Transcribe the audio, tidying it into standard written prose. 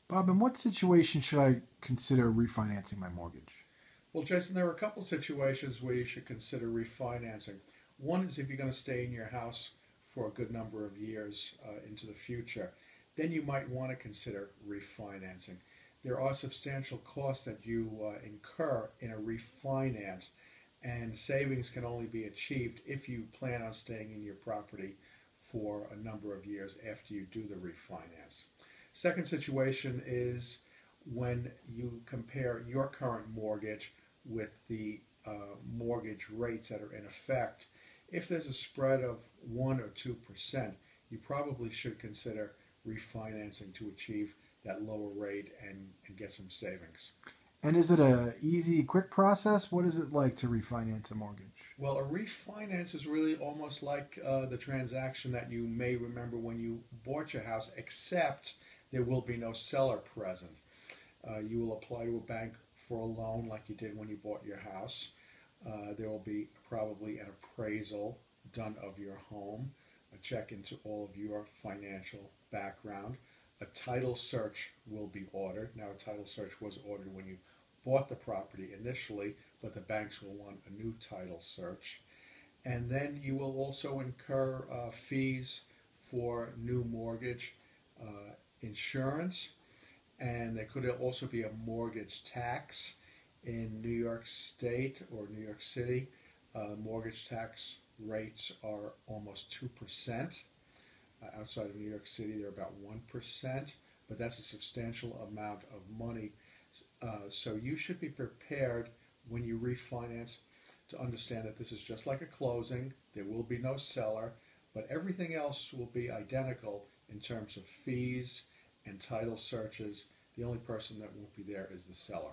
Bob, in what situation should I consider refinancing my mortgage? Well, Jason, there are a couple situations where you should consider refinancing. One is if you're going to stay in your house for a good number of years into the future, then you might want to consider refinancing. There are substantial costs that you incur in a refinance, and savings can only be achieved if you plan on staying in your property for a number of years after you do the refinance. Second situation is when you compare your current mortgage with the mortgage rates that are in effect. If there's a spread of 1 or 2%, you probably should consider refinancing to achieve that lower rate and get some savings. And is it a easy, quick process? What is it like to refinance a mortgage? Well, a refinance is really almost like the transaction that you may remember when you bought your house, except there will be no seller present. You will apply to a bank for a loan like you did when you bought your house. There will be probably an appraisal done of your home, a check into all of your financial background. A title search will be ordered. Now, a title search was ordered when you bought the property initially, but the banks will want a new title search. And then you will also incur fees for new mortgage, insurance, and there could also be a mortgage tax in New York State or New York City. Mortgage tax rates are almost 2%. Outside of New York City, they're about 1%, but that's a substantial amount of money. So you should be prepared when you refinance to understand that this is just like a closing. There will be no seller, but everything else will be identical in terms of fees and title searches. The only person that won't be there is the seller.